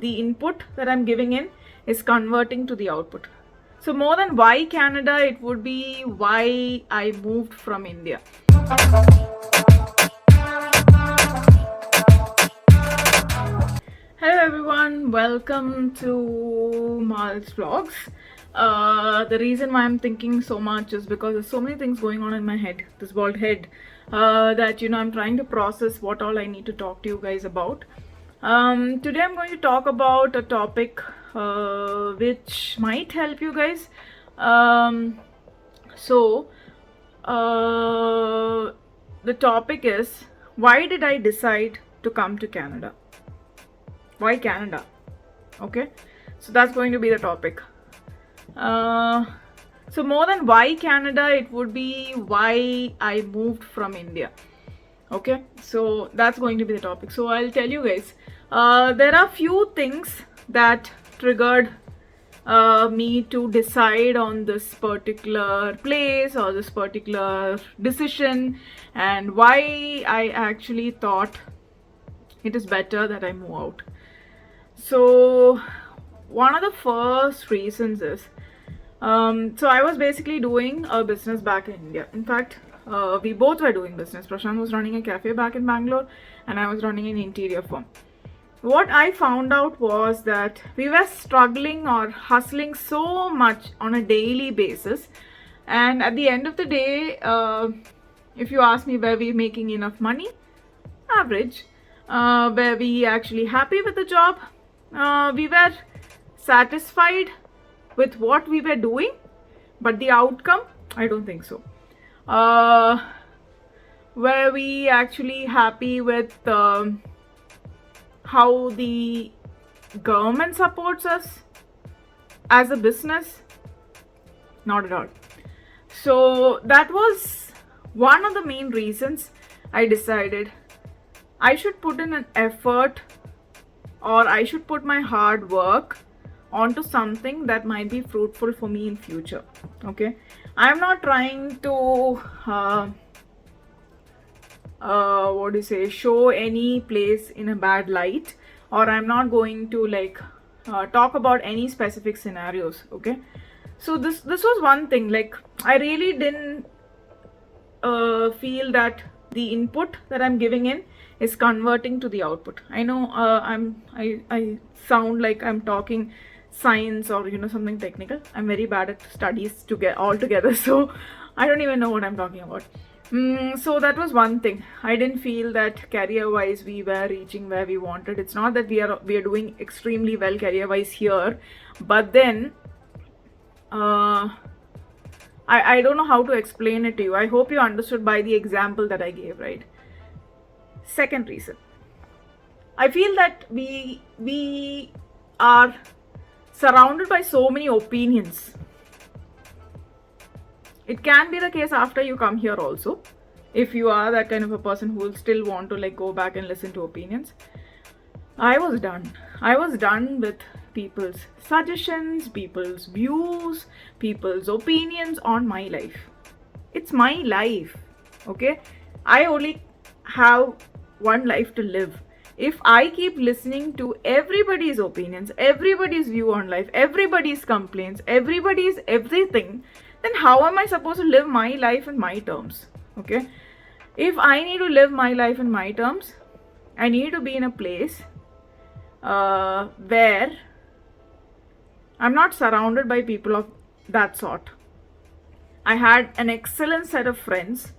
the input that I'm giving in is converting to the output. So more than why Canada, it would be why I moved from India. Hello everyone, welcome to MALZ vlogs. The reason why I'm thinking so much is because there's so many things going on in my head, this bald head, that I'm trying to process what all I need to talk to you guys about. Today I'm going to talk about a topic which might help you guys. The topic is, why did I decide to come to Canada? Why Canada? Okay, so that's going to be the topic. So more than why Canada, it would be why I moved from India. Okay, so that's going to be the topic. So I'll tell you guys, there are few things that triggered me to decide on this particular place or this particular decision, and why I actually thought it is better that I move out. So one of the first reasons is, so I was basically doing a business back in India. In fact, we both were doing business. Prashant was running a cafe back in Bangalore and I was running an interior firm. What I found out was that we were struggling or hustling so much on a daily basis, and at the end of the day, if you ask me, were we making enough money? Average. Were we actually happy with the job? We were satisfied with what we were doing, but the outcome, I don't think so. Were we actually happy with how the government supports us as a business? Not at all. So that was one of the main reasons I decided I should put in an effort, or I should put my hard work onto something that might be fruitful for me in future. Okay, I'm not trying to show any place in a bad light, or I'm not going to talk about any specific scenarios. Okay, so this was one thing. Like, I really didn't feel that the input that I'm giving in is converting to the output. I know I sound like I'm talking science or something technical. I'm very bad at studies to get all together, so I don't even know what I'm talking about. So that was one thing. I didn't feel that career wise we were reaching where we wanted. It's not that we are doing extremely well career wise here, but then I don't know how to explain it to you. I hope you understood by the example that I gave, right? Second reason, I feel that we are surrounded by so many opinions. It can be the case after you come here also, if you are that kind of a person who will still want to go back and listen to opinions. I was done with people's suggestions, people's views, people's opinions on my life. It's my life, okay? I only have one life to live. If I keep listening to everybody's opinions, everybody's view on life, everybody's complaints, everybody's everything, then how am I supposed to live my life in my terms? Okay, if I need to live my life in my terms, I need to be in a place where I'm not surrounded by people of that sort. I had an excellent set of friends,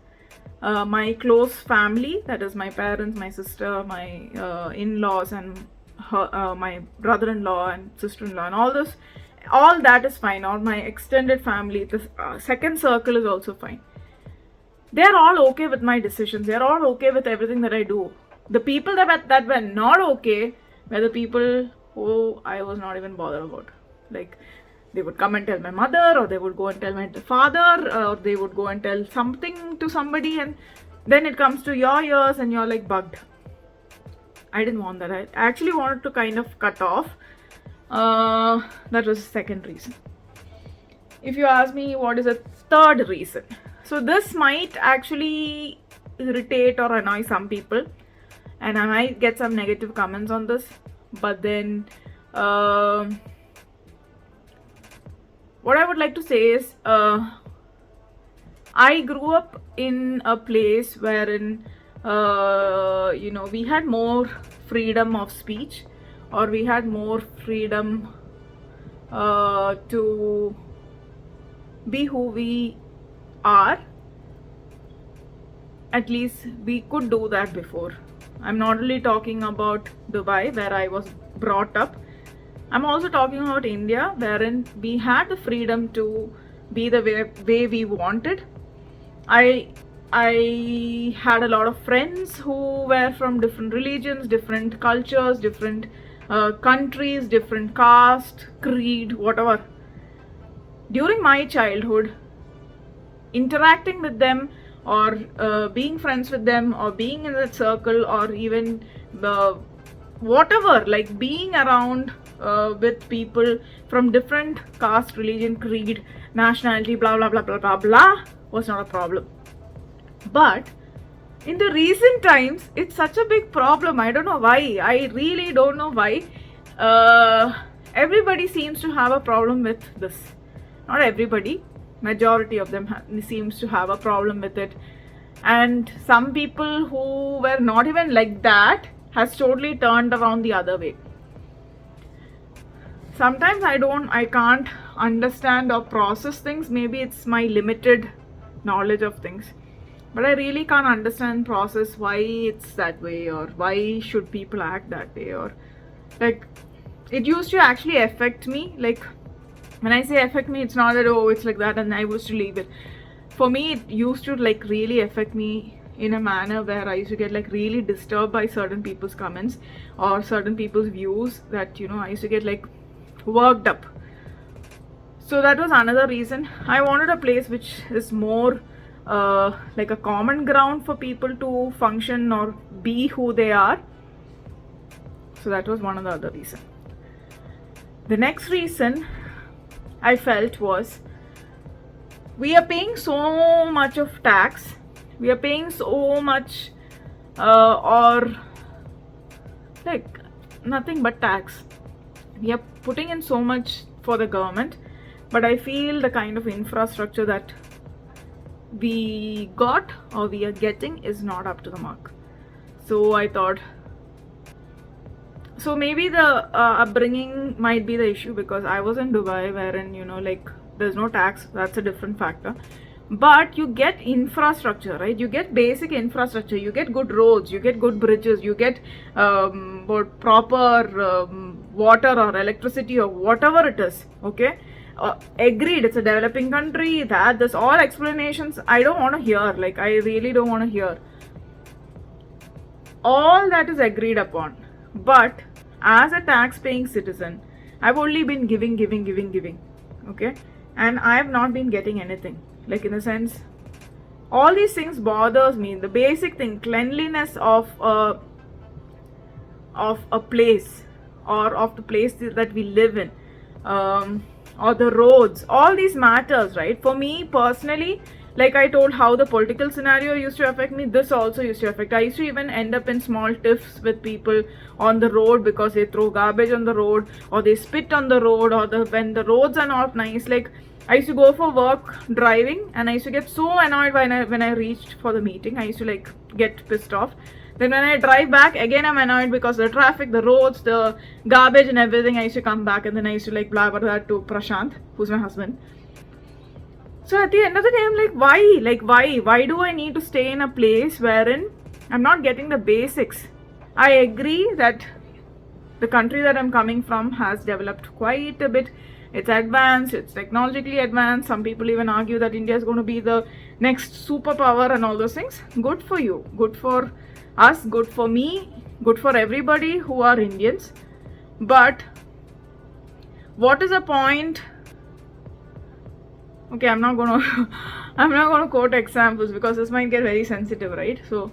my close family, that is my parents, my sister, my in-laws, and my brother-in-law and sister-in-law, and all that is fine. All my extended family, the second circle is also fine. They're all okay with my decisions. They're all okay with everything that I do. The people that were not okay were the people who I was not even bothered about. Like, they would come and tell my mother, or they would go and tell my father, or they would go and tell something to somebody, and then it comes to your ears and you're like bugged. I didn't want that. I actually wanted to kind of cut off. That was the second reason. If you ask me what is a third reason, so this might actually irritate or annoy some people, and I might get some negative comments on this, but then What I would like to say is, I grew up in a place wherein, we had more freedom of speech, or we had more freedom to be who we are. At least we could do that before. I'm not only talking about Dubai, where I was brought up. I'm also talking about India, wherein we had the freedom to be the way we wanted. I had a lot of friends who were from different religions, different cultures, different countries, different caste, creed, whatever. During my childhood, interacting with them, or being friends with them, or being in that circle, or even whatever, like being around with people from different caste, religion, creed, nationality, blah blah blah blah blah blah, was not a problem. But in the recent times, it's such a big problem. I don't know why. I really don't know why. Everybody seems to have a problem with this. Not everybody. Majority of them seems to have a problem with it. And some people who were not even like that has totally turned around the other way. Sometimes I can't understand or process things. Maybe it's my limited knowledge of things, but I really can't understand and process why it's that way, or why should people act that way, or like it used to actually affect me. Like when I say affect me, it's not that oh it's like that and I used to leave it. For me, it used to like really affect me in a manner where I used to get like really disturbed by certain people's comments or certain people's views, that I used to get like worked up. So that was another reason I wanted a place which is more like a common ground for people to function or be who they are. So that was one of the other reason. The next reason I felt was, we are paying so much of tax, we are paying so much or like nothing but tax. We are putting in so much for the government, but I feel the kind of infrastructure that we got or we are getting is not up to the mark. So I thought, so maybe the upbringing might be the issue, because I was in Dubai wherein like there's no tax. That's a different factor. But you get infrastructure, right? You get basic infrastructure, you get good roads, you get good bridges, you get proper water or electricity or whatever it is. Okay, agreed, it's a developing country, that there's all explanations I don't want to hear. Like I really don't want to hear. All that is agreed upon, but as a tax paying citizen, I've only been giving, okay, and I have not been getting anything. Like in a sense, all these things bothers me. The basic thing, cleanliness of a place, or of the place that we live in, or the roads, all these matters, right? For me personally, like I told how the political scenario used to affect me, this also used to affect. I used to even end up in small tiffs with people on the road because they throw garbage on the road, or they spit on the road, or when the roads are not nice. Like I used to go for work driving, and I used to get so annoyed when I reached for the meeting. I used to like get pissed off. Then when I drive back, again I'm annoyed because the traffic, the roads, the garbage and everything. I used to come back, and then I used to like blabber that to Prashant, who's my husband. So at the end of the day, I'm like, why? Like why do I need to stay in a place wherein I'm not getting the basics? I agree that the country that I'm coming from has developed quite a bit. It's advanced, it's technologically advanced. Some people even argue that India is going to be the next superpower and all those things. Good for you, good for us, good for me, good for everybody who are Indians. But what is the point? Okay, I'm not gonna quote examples because this might get very sensitive, right? So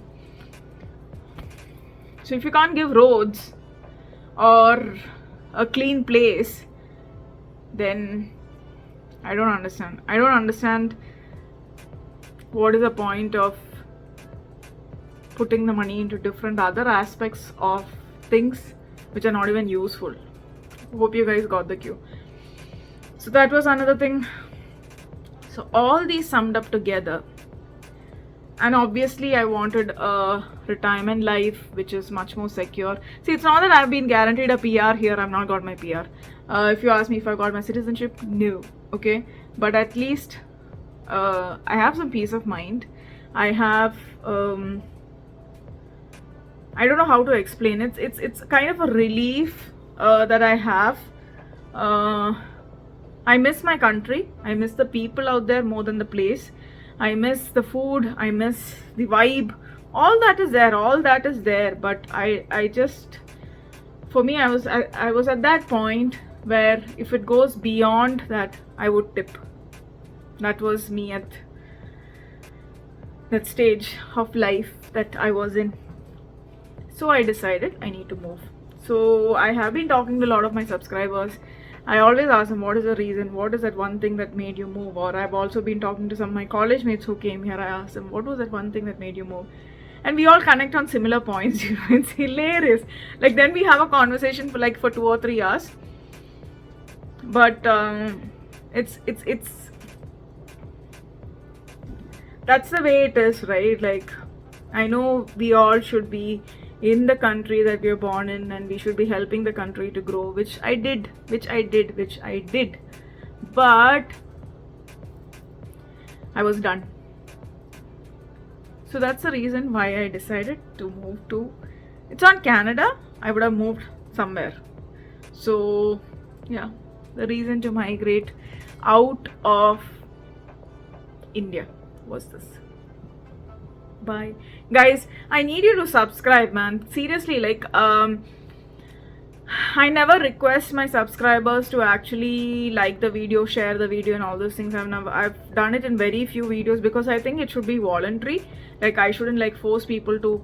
if you can't give roads or a clean place, then I don't understand what is the point of putting the money into different other aspects of things which are not even useful. Hope you guys got the cue. So that was another thing. So all these summed up together, and obviously I wanted a retirement life which is much more secure. See, it's not that I've been guaranteed a PR here. I've not got my PR. If you ask me if I got my citizenship, no. Okay, but at least I have some peace of mind. I have I don't know how to explain it. It's kind of a relief that I have. I miss my country. I miss the people out there more than the place. I miss the food. I miss the vibe. All that is there. All that is there. But I just, for me, I was at that point where if it goes beyond that, I would tip. That was me at that stage of life that I was in. So I decided I need to move. So I have been talking to a lot of my subscribers. I always ask them, what is the reason? What is that one thing that made you move? Or I've also been talking to some of my college mates who came here. I asked them, what was that one thing that made you move? And we all connect on similar points. It's hilarious. Like, then we have a conversation for 2 or 3 hours. But it's that's the way it is, right? Like, I know we all should be in the country that we are born in, and we should be helping the country to grow, which I did. But I was done. So that's the reason why I decided to move to, it's not Canada, I would have moved somewhere. So yeah, the reason to migrate out of India was this. Bye guys, I need you to subscribe, man. Seriously, like I never request my subscribers to actually like the video, share the video and all those things. I've done it in very few videos because I think it should be voluntary. Like, I shouldn't like force people to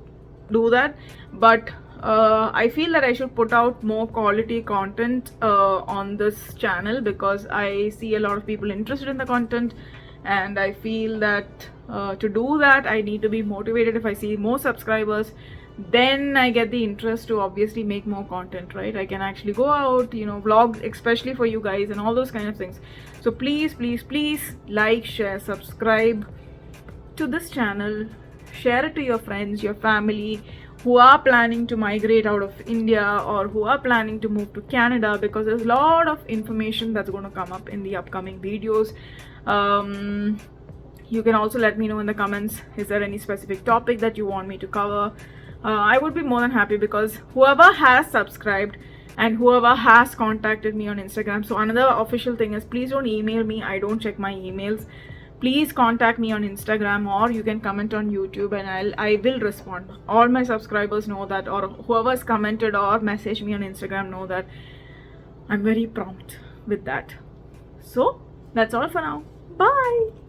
do that. But I feel that I should put out more quality content on this channel, because I see a lot of people interested in the content, and I feel that to do that I need to be motivated. If I see more subscribers, then I get the interest to obviously make more content, right? I can actually go out, vlog, especially for you guys and all those kind of things. So please like, share, subscribe to this channel, share it to your friends, your family who are planning to migrate out of India or who are planning to move to Canada, because there's a lot of information that's going to come up in the upcoming videos. You can also let me know in the comments, is there any specific topic that you want me to cover? I would be more than happy, because whoever has subscribed and whoever has contacted me on Instagram. So another official thing is, please don't email me. I don't check my emails. Please contact me on Instagram, or you can comment on YouTube and I will respond. All my subscribers know that, or whoever's commented or messaged me on Instagram know that I'm very prompt with that. So that's all for now. Bye.